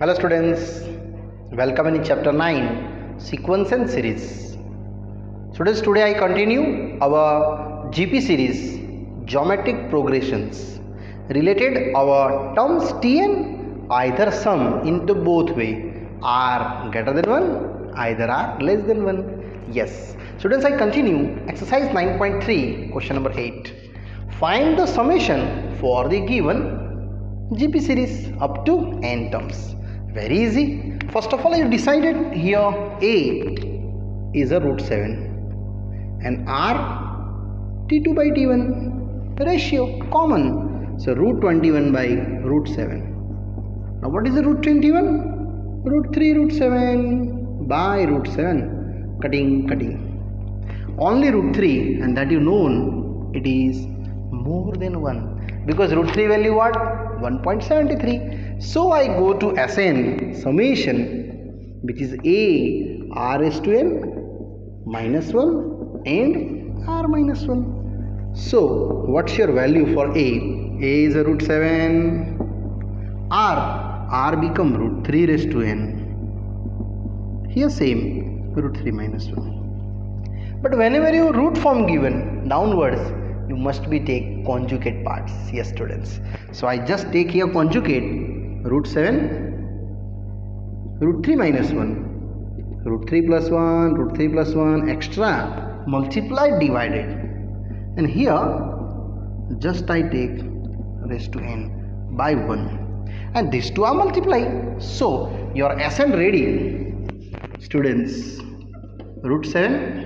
Hello students, welcome in chapter 9 sequence and series. Students, today I continue our GP series geometric progressions related our terms Tn either sum into both way are greater than 1 either are less than 1. Yes, students, I continue exercise 9.3 question number 8. Find the summation for the given GP series up to n terms. Very easy. First of all, I decided here A is a root 7 and R T2 by T1 ratio common. So root 21 by root 7. Now what is the root 21? Root 3 root 7 by root 7. Cutting. Only root 3, and that you know it is more than 1 because root 3 value what? 1.73. So I go to Sn summation, which is A r raised to n minus 1 and r minus 1. So what's your value for A? A is a root 7. R become root 3 raised to n. Here same root 3 minus 1. But whenever you root form given downwards, you must be take conjugate parts. Yes students. So I just take here conjugate root 7, root 3 minus 1, root 3 plus 1, root 3 plus 1 extra multiplied divided, and here just I take raised to n by 1 and these two are multiplied. So your Sn ready students, root 7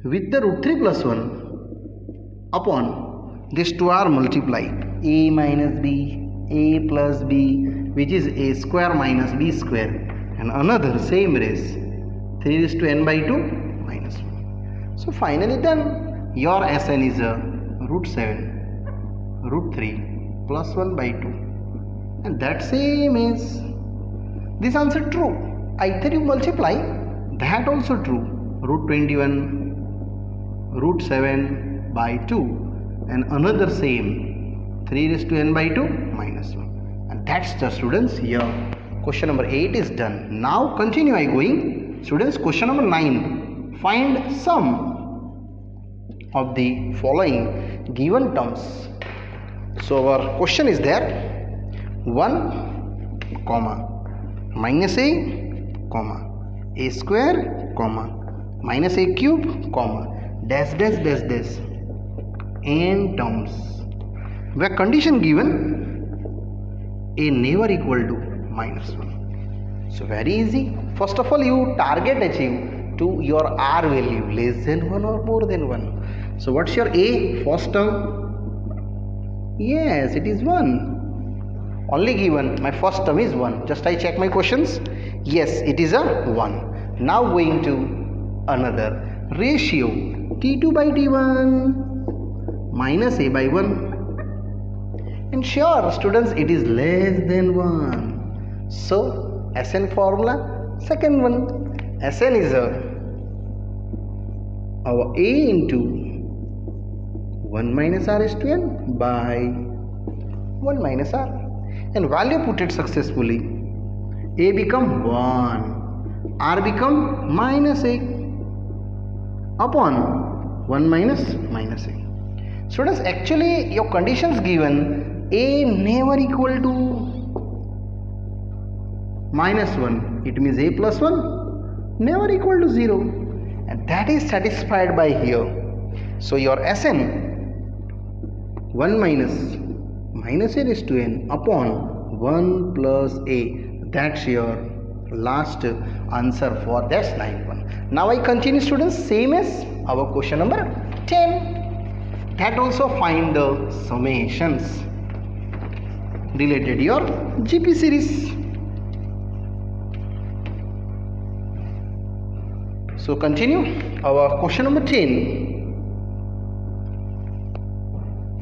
with the root 3 plus 1 upon these two are multiplied, a minus b, a plus b, which is a square minus b square, and another same raise 3 raised to n by 2 minus 1. So finally done. Your Sn is a root 7 root 3 plus 1 by 2, and that same is this answer true. Either you multiply, that also true, root 21 root 7 by 2 and another same 3 raised to n by 2 minus 1, and that's the students here question number 8 is done. Now continue I going students, question number 9. Find sum of the following given terms. So our question is there 1 comma minus a comma a square comma minus a cube comma dash dash dash dash n terms where condition given a never equal to minus 1. So very easy. First of all, you target achieve to your r value less than 1 or more than 1. So what's your a first term? Yes, it is 1. Only given my first term is 1. Just I check my questions. Yes, it is a 1. Now going to another ratio t2 by t1 minus a by 1. And sure students, it is less than 1. So Sn formula second one. Sn is our a into 1 minus r is to n by 1 minus r, and value put it successfully. A become 1, r become minus a upon 1 minus a. Students, actually your conditions given a never equal to minus 1, it means a plus 1 never equal to 0, and that is satisfied by here. So your Sn 1 minus a raised to n upon 1 plus a, that's your last answer for that slide one. Now I continue students, same as our question number 10. That also find the summations related your GP series. So continue our question number 10.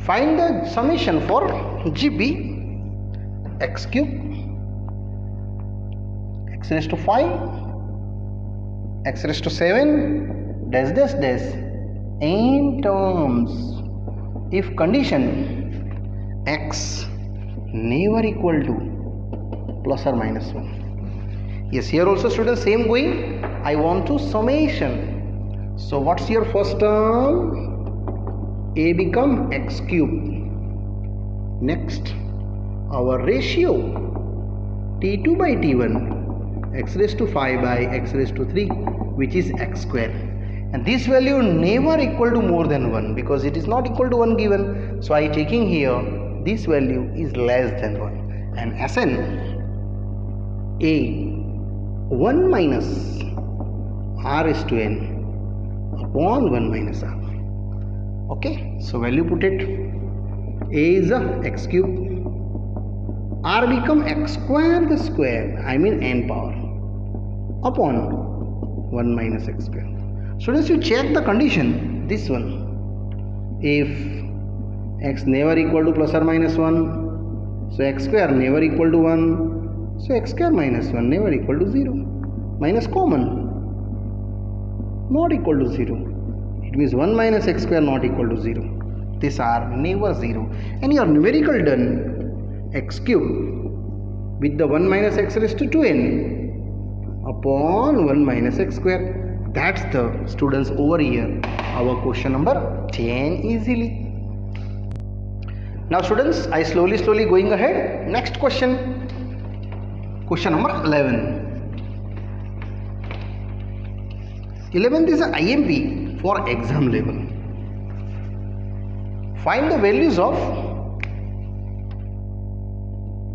Find the summation for GP x cube, x raised to 5, x raised to 7, dash dash dash n terms if condition x never equal to plus or minus 1. Yes, here also students same going. I want to summation. So what's your first term? A become x cube. Next, our ratio t2 by t1, x raised to 5 by x raised to 3, which is x square. And this value never equal to more than 1 because it is not equal to 1 given. So I taking here this value is less than 1. And Sn a 1 minus r is to n upon 1 minus r. Okay, so value put it. A is a x cube. R become x square the square, I mean n power, upon 1 minus x square. Students, you check the condition, this one. If x never equal to plus or minus 1, so x square never equal to 1, so x square minus 1 never equal to 0. Minus common, not equal to 0. It means 1 minus x square not equal to 0. These are never 0. And your numerical done, x cube with the 1 minus x raised to 2n upon 1 minus x square. That's the students over here our question number 10 easily. Now students, I slowly going ahead. Next question number 11. 11th is an IMP for exam level. Find the values of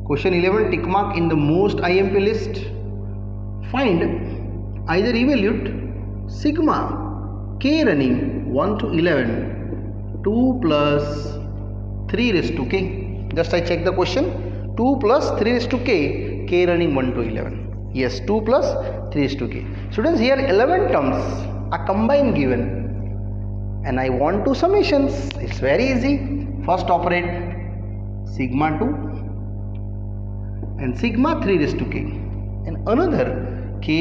question 11, tick mark in the most IMP list. Find either evaluate sigma k running 1 to 11, 2 plus 3 raised to k. Just I check the question. 2 plus 3 raised to k, k running 1 to 11. Yes, 2 plus 3 raised to k. Students, here 11 terms are combined given. And I want two summations. It's very easy. First operate sigma 2 and sigma 3 raised to k. And another k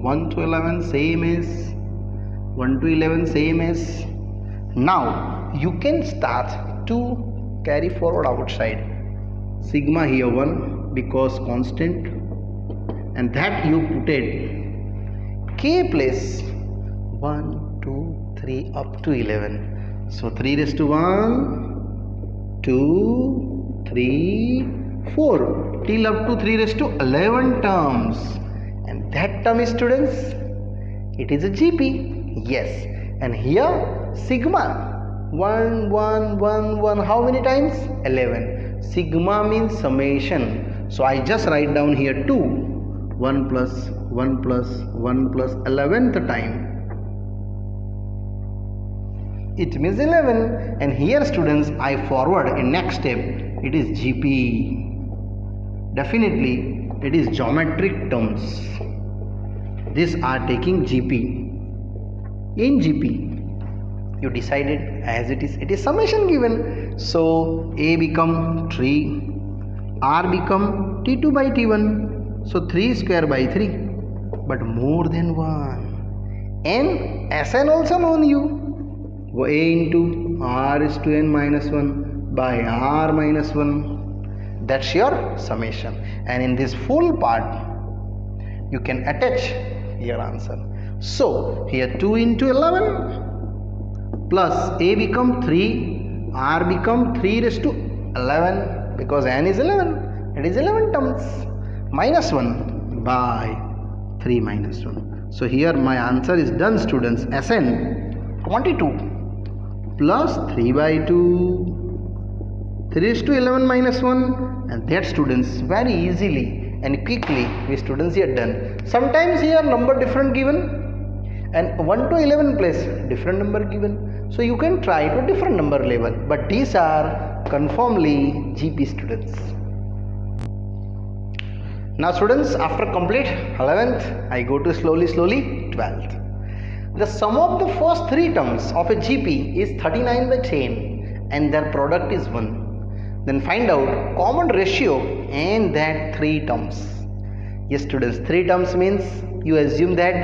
1 to 11 same as 1 to 11 same as. Now you can start to carry forward outside. Sigma here 1 because constant, and that you put it k place 1, 2, 3 up to 11. So 3 raised to 1, 2, 3, 4 till up to 3 raised to 11 terms. And that term is, students, it is a GP. Yes. And here sigma 1, 1, 1, 1, how many times? 11. Sigma means summation. So I just write down here 2. 1 plus 1 plus 1 plus 11th time. It means 11. And here, students, I forward in next step. It is GP. Definitely it is geometric terms. These are taking GP. In GP you decided as it is summation given. So A become 3, R become T2 by T1. So 3 square by 3, but more than 1. And Sn also known you. A into R is to n minus 1 by R minus 1. That's your summation. And in this full part you can attach your answer. So here 2 into 11 plus A become 3, R become 3 raised to 11 because n is 11. It is 11 terms. Minus 1 by 3 minus 1. So here my answer is done, students. Sn 22 plus 3 by 2, 3 raised to 11 minus 1, and that, students, very easily and quickly we students here done. Sometimes here number different given and 1 to 11 place different number given. So you can try to different number level, but these are confirmly GP, students. Now students, after complete 11th, I go to slowly 12th. The sum of the first 3 terms of a GP is 39 by 10 and their product is 1. Then find out common ratio and that 3 terms. Yes, students, 3 terms means you assume that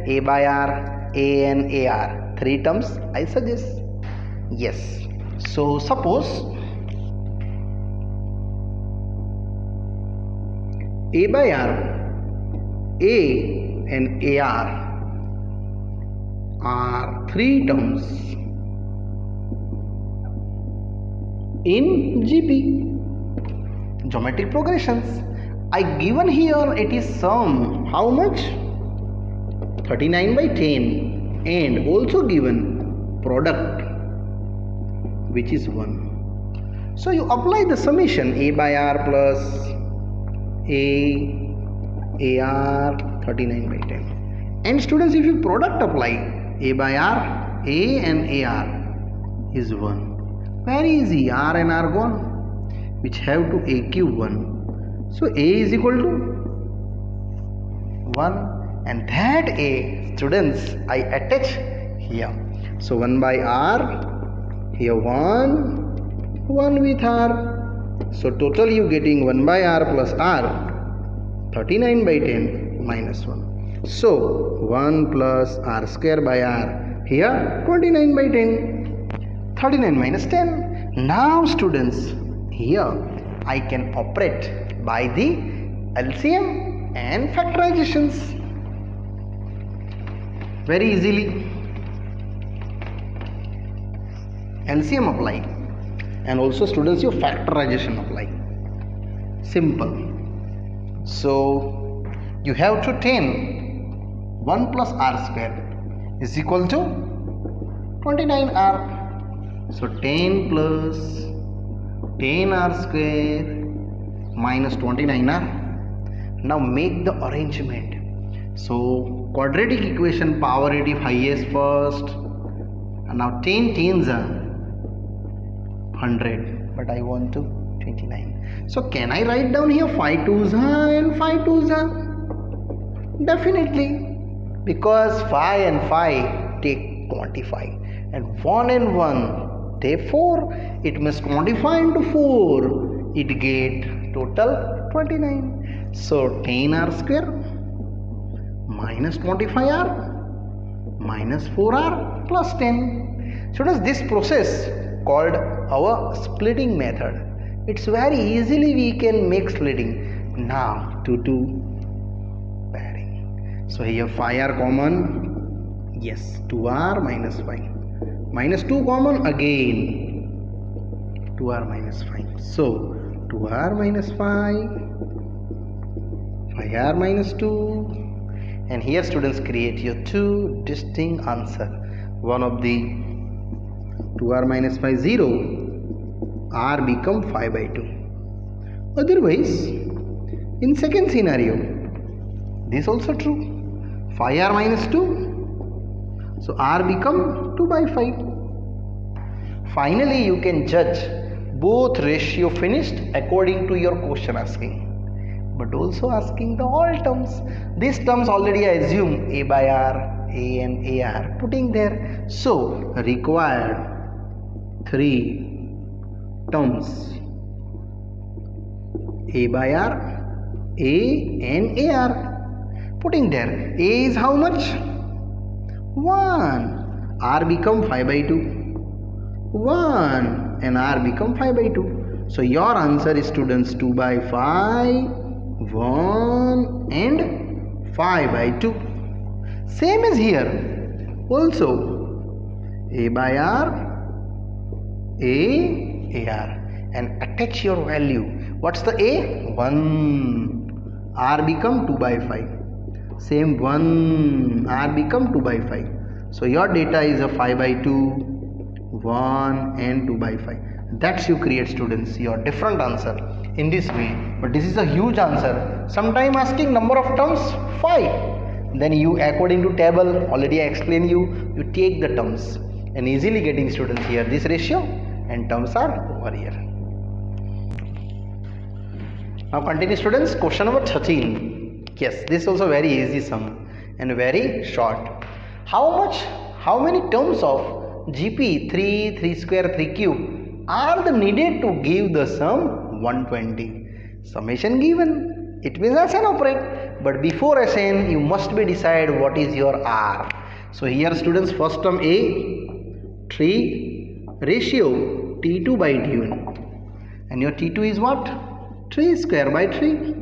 A by R, A and AR. 3 terms I suggest. Yes. So suppose A by R, A and AR are three terms in GP, geometric progressions. I given here it is sum, how much? 39 by 10, and also given product, which is 1. So you apply the summation A by R plus A, AR 39 by 10. And students, if you product apply A by R, A and AR is 1. Very easy, R and R gone, which have to A cube 1. So A is equal to 1, and that A, students, I attach here. So 1 by R, here 1 with R. So total you getting 1 by R plus R, 39 by 10 minus 1. So 1 plus R square by R, here 29 by 10, 39 minus 10. Now students, here I can operate by the LCM and factorizations very easily. LCM apply, and also students your factorization apply. Simple. So you have to 10, 1 plus R square is equal to 29R. So 10 plus 10R square minus 29R. Now make the arrangement. So quadratic equation power additive highest first, and now 10 tens are 100, but I want to 29. So can I write down here 5 twos and 5 twos? Definitely, because 5 and 5 take 25, and 1 and 1 take 4. It must quantify into 4. It get total 29. So 10R square minus 25R minus 4R plus 10. So does this process called our splitting method. It's very easily we can make splitting. Now 2 pairing. So here 5R common. Yes, 2R minus 5. Minus 2 common again. 2R minus 5. So 2R minus 5, 5R minus 2, and here students create your two distinct answer. One of the 2R minus 5 0, R become 5 by 2. Otherwise, in second scenario, this also true. 5R minus 2, so R become 2 by 5. Finally, you can judge both ratio finished according to your question asking, but also asking the all terms. These terms already I assume A by R, A and AR putting there. So required 3 terms, A by R, A and AR putting there. A is how much? 1. R become 5 by 2. 1 and R become 5 by 2. So your answer is students 2 by 5, 1 and 5 by 2. Same as here. Also A by R, A, AR, and attach your value. What's the A? 1. R become 2 by 5. Same 1. R become 2 by 5. So your data is a 5 by 2. 1 and 2 by 5. That's you create students your different answer in this way. But this is a huge answer. Sometime asking number of terms 5. Then you according to table already I explained you take the terms and easily getting students here this ratio and terms are over here. Now continue students. Question number 13. Yes, this is also very easy sum and very short. How many terms of GP 3, 3 square, 3 cube are needed to give the sum 120? Summation given. It means SN operate. But before SN, you must be decide what is your R. So here students, first term A, 3 ratio T2 by T1. And your T2 is what? 3 square by 3.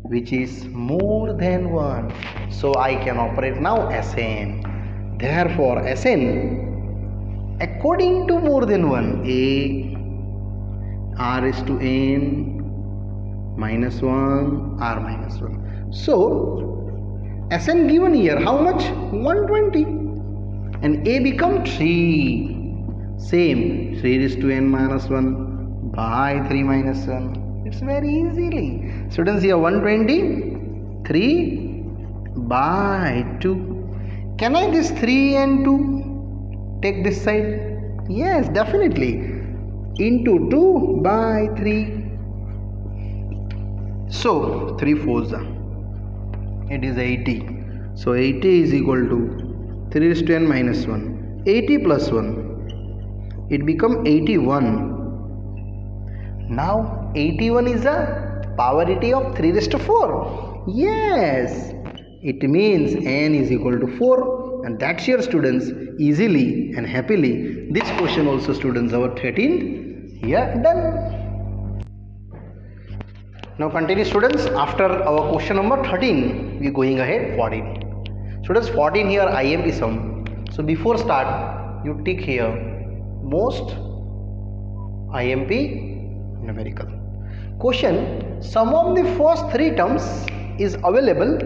which is more than 1. So I can operate now Sn. Therefore Sn according to more than 1, a r is to n minus 1 r minus 1. So Sn given here how much? 120, and a become 3. Same, 3 is to n minus 1 by 3 minus 1. It's very easily. Students, here 120, 3 by 2. Can I this 3 and 2 take this side? Yes, definitely. Into 2 by 3. So 3 4s are, it is 80. So 80 is equal to 3 is to n minus 1. 80 plus 1, it become 81. Now 81 is a powerity of 3 raised to 4. Yes, it means n is equal to 4, and that's your students easily and happily. This question also students our 13th here done. Now continue students. After our question number 13, we going ahead 14. Students, 14 here IMP sum. So before start, you tick here most IMP numerical. Question: sum of the first 3 terms is available.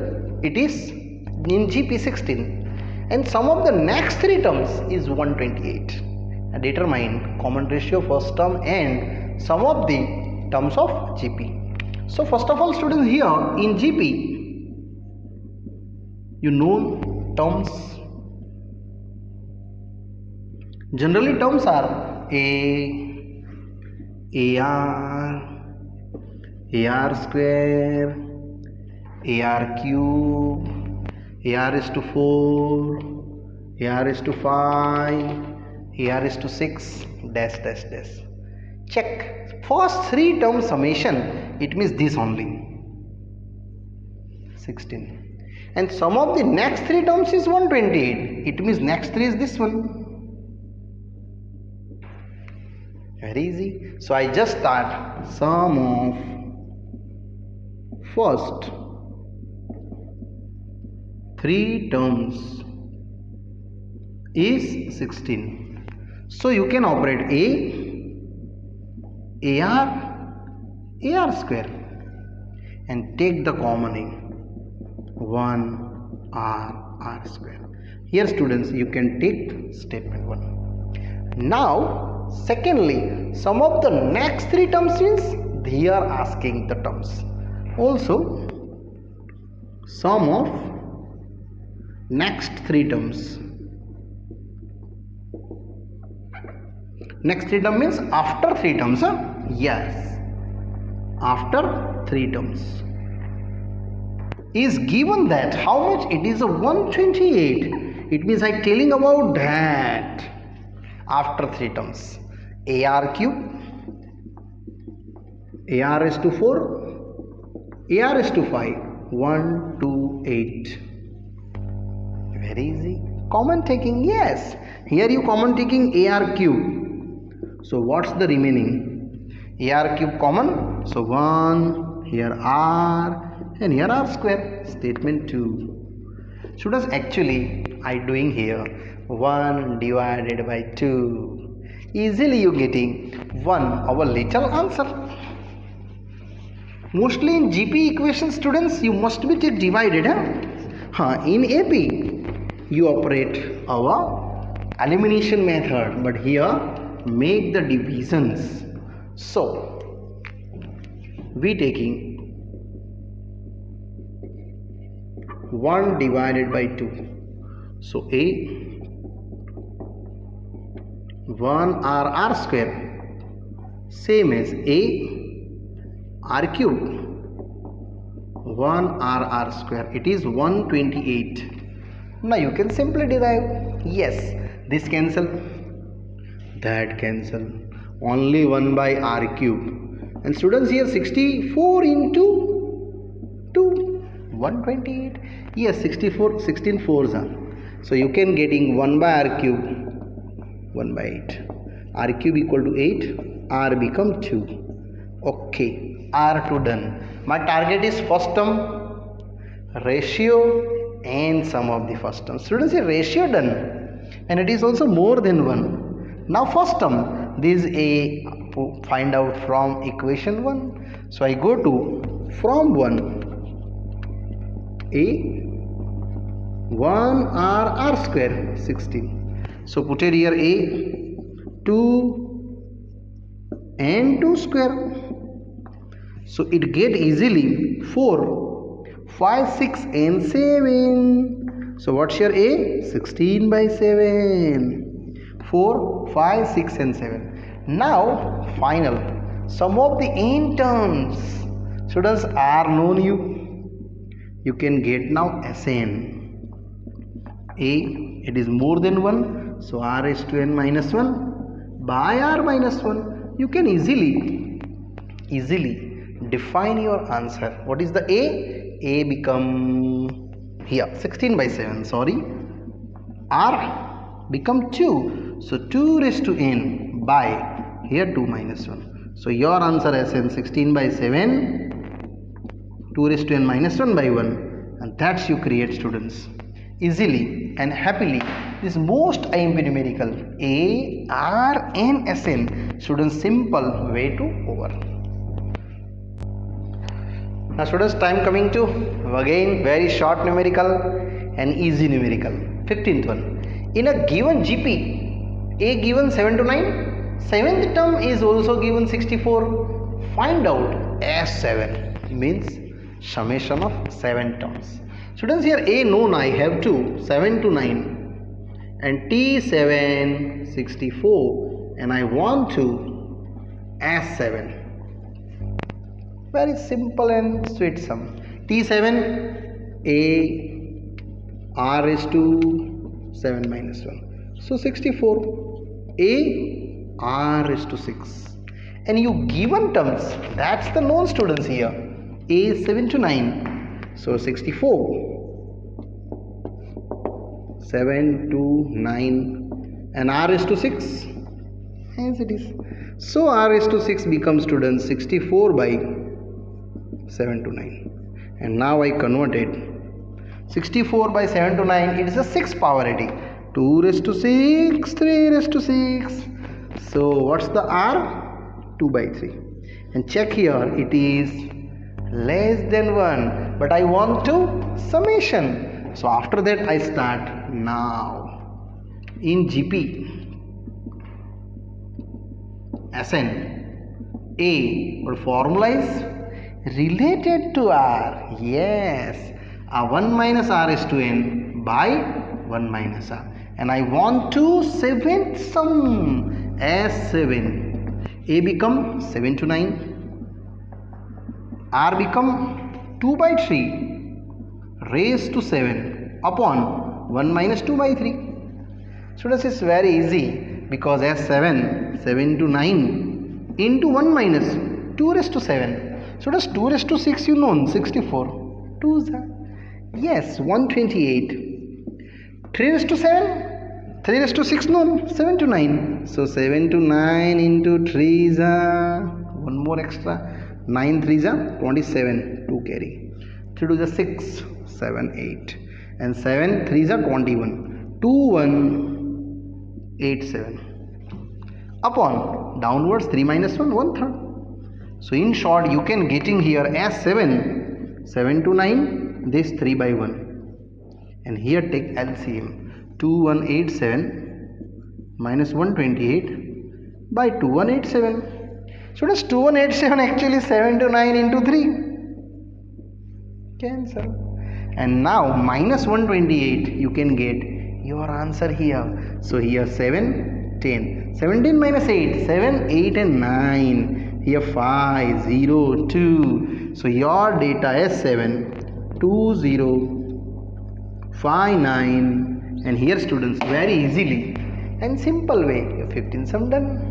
It is in GP16, and sum of the next 3 terms is 128. Determine common ratio first term and sum of the terms of GP. So first of all students, here in GP you know terms. Generally terms are A, AR, AR square, AR cube, AR is to 4, AR is to 5, AR is to 6, dash dash dash. Check first 3 term summation, it means this only 16, and sum of the next 3 terms is 128, it means next 3 is this one. Very easy. So I just start sum of first 3 terms is 16. So you can operate AR square and take the commoning 1 R square. Here students, you can take statement 1. Now secondly, sum of the next 3 terms means they are asking the terms. Also sum of next 3 terms. Next 3 terms means after 3 terms. Yes, after 3 terms is given that how much it is a 128. It means I telling about that after 3 terms. AR cube, AR is to 4, AR is to 5, 1, 2, 8. Very easy. Common taking, yes. Here you common taking AR cube. So what's the remaining? AR cube common. So 1, here R, and here R square. Statement 2. Students, actually I doing here 1 divided by 2. Easily you getting 1 our little answer. Mostly in GP equation students you must be divided. In AP you operate our elimination method, but here make the divisions. So we taking 1 divided by 2. So A 1 R square same as A R cube 1 R square, it is 128. Now you can simply derive. Yes, this cancel, that cancel, only 1 by R cube, and students here 64 into 2, 128. Yes, 64, 16 4s are. So you can getting 1 by R cube 1 by 8. R cube equal to 8, R become 2. Okay, R2 done. My target is first term, ratio and sum of the first term. Students, a ratio done and it is also more than 1. Now first term, this a find out from equation 1. So I go to from 1 a 1 r square 16. So put it here a 2 and 2 square. So it get easily 4, 5, 6 and 7. So what's your a? 16 by 7. 4, 5, 6 and 7. Now final sum of the n terms. Students, r known you can get now Sn. A, it is more than 1, so r is to n minus 1 by r minus 1. You can easily define your answer. What is the a? A become here 16 by 7, sorry, r become 2, so 2 raised to n by here 2 minus 1. So your answer is Sn 16 by 7, 2 raised to n minus 1 by 1, and that's you create, students, easily and happily this most IMP numerical A, R and Sn. Students, simple way to over. Now students, time coming to again very short numerical and easy numerical. 15th one. In a given GP, A given 7 to 9, 7th term is also given 64. Find out S7 means summation of 7 terms. Students, here A known I have 2, 7 to 9 and T7 64, and I want to S7. Very simple and sweet sum. T7 A R is to 7 minus 1. So 64 A R is to 6. And you given terms, that's the known, students, here. A 7 to 9. So 64 7 to 9 and R is to 6 as it is. So R is to 6 becomes, students, 64 by 7 to 9. And now I converted 64 by 7 to 9, it is a 6 power 80. 2 raised to 6, 3 raised to 6. So what's the R? 2 by 3. And check here, it is less than 1, but I want to summation. So after that I start now in GP Sn A, what formula is related to R. Yes, 1 minus R is to n by 1 minus R, and I want to 7th sum S7. A become 7 to 9, R become 2 by 3 raised to 7 upon 1 minus 2 by 3. Students, it's very easy because S7, 7 to 9 into 1 minus 2 raised to 7. Students, 2 raised to 6 you know, 64. 2 is yes, 128. 3 raised to 7, 3 raised to 6 known, 7 to 9. So 7 to 9 into 3 is one more extra. 9 3 is 27, 2 carry. 3 to the 6, 7, 8. And 7 3 is 21, 2 1, 8 7. Upon downwards 3 minus 1, 1/3. So in short, you can getting here as 7, 7 to 9, this 3 by 1. And here take LCM, 2187 minus 128 by 2187. So it is 2187 actually 7 to 9 into 3. Cancel. And now minus 128 you can get your answer here. So here 7, 10. 17 minus 8, 7, 8 and 9. Here 5, 0, 2. So your data is 7, 2, 0, 5, 9. And here students, very easily and simple way, your 15 sum done.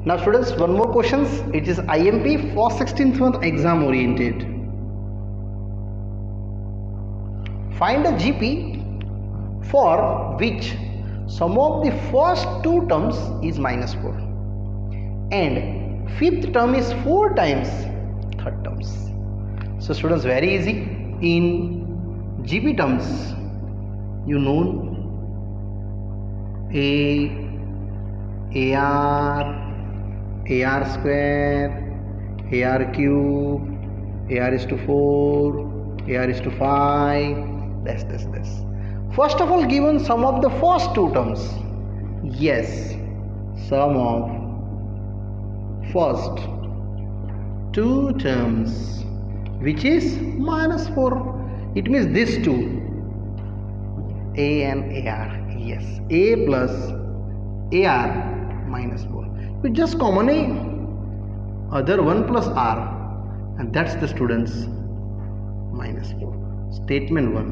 Now students, one more questions. It is IMP for 16th month exam oriented. Find a GP for which sum of the first two terms is minus 4 and fifth term is 4 times third terms. So students, very easy. In GP terms, you know AR square, AR cube, AR is to 4, AR is to 5, this. First of all, given sum of the first two terms. Yes, sum of first two terms, which is -4. It means these two, A and AR. Yes, A plus AR -4. We just common A, other 1 plus R, and that's the students -4. Statement 1.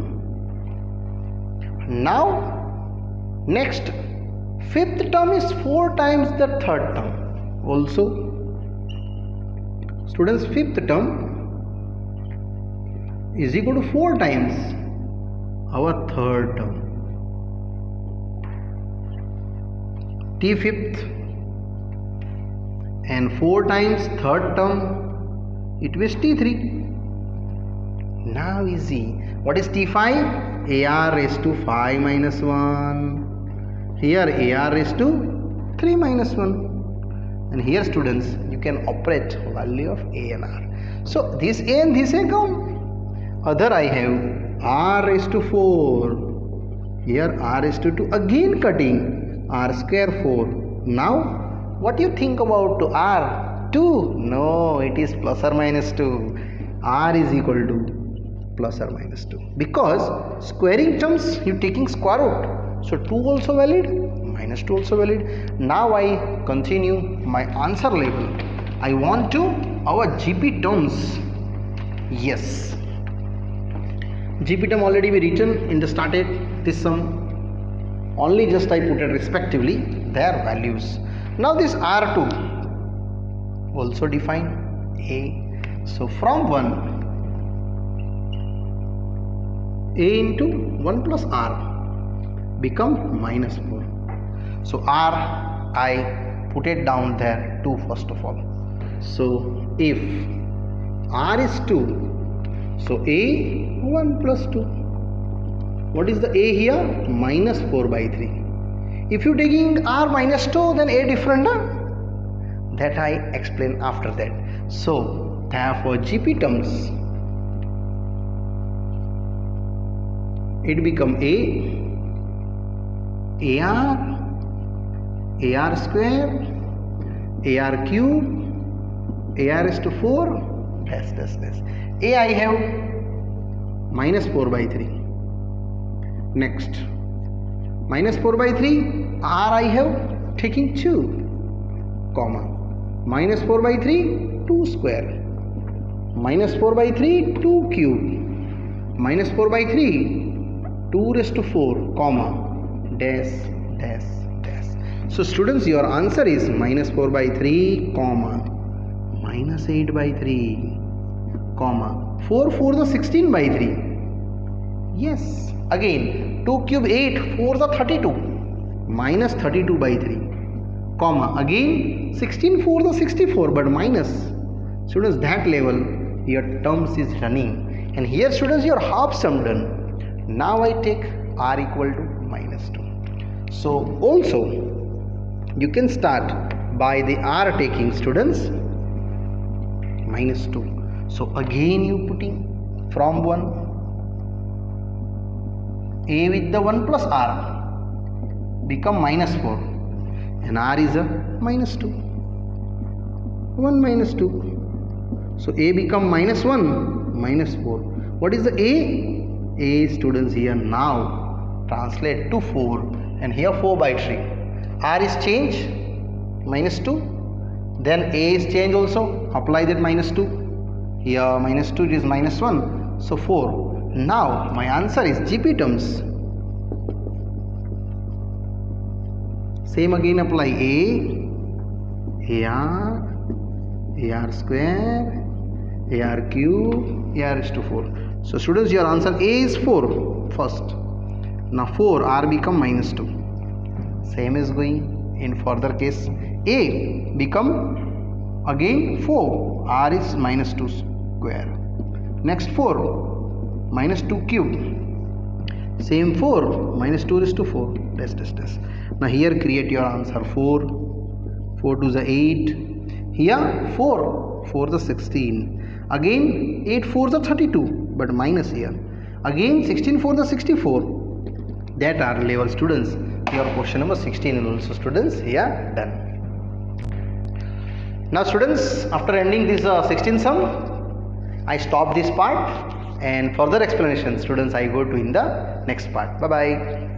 Now next, fifth term is 4 times the third term. Also students, fifth term is equal to 4 times our third term. T fifth and 4 times third term, it was T3. Now easy. What is T5? AR raised to 5 minus 1. Here AR raised to 3 minus 1. And here students, you can operate value of A and R. So this A and this A come. Other I have R raised to 4. Here R raised to 2. Again cutting. R square 4. Now what do you think about to R? 2? No, it is plus or minus 2. R is equal to plus or minus 2. Because squaring terms, you taking square root. So 2 also valid, minus 2 also valid. Now I continue my answer label. I want to our GP terms. Yes. GP term already we written in the started this sum. Only just I put it respectively their values. Now this R2 also define A. So from 1, A into 1 plus R become -4. So R I put it down there 2 first of all. So if R is 2, so A 1 plus 2. What is the A here? -4/3. If you taking R -2, then A different. That I explain after that. So therefore GP terms, it become A, AR square, AR cube, AR is to 4. This. A I have -4/3. Next, -4/3, R I have taking 2, comma, -4/3, 2 square, -4/3, 2 cube, -4/3, 2 raised to 4, comma, dash. So students, your answer is -4/3, comma, -8/3, comma, 4 the 16/3. Yes, again 2 cube 8, 4 the 32, -32/3, comma, again 16 4 the 64, but minus. Students, that level your terms is running, and here students your half sum done. Now I take R equal to -2. So also you can start by the R taking students -2. So again you putting from 1, A with the 1 plus R become -4, and R is a -2. 1 -2. So A become -1, -4. What is the A? A students here now translate to 4, and here 4/3. R is change -2, then A is change also, apply that -2. Here -2 is -1, so 4. Now my answer is GP terms. Same again apply A, AR square, AR cube, AR is to 4. So students, your answer A is 4 first. Now 4, R become -2. Same is going in further case. A become again 4, r is minus 2 square. Next 4, minus 2 cube. Same 4, minus 2 is to 4. Test. Now here create your answer. 4 to the 8. Here 4 the 16. Again 8 4 the 32, but minus here. Again 16 4 the 64. That are level students. Your question number 16 is also students here done. Now students, after ending this 16 sum, I stop this part, and further explanation students I go to in the next part. Bye bye.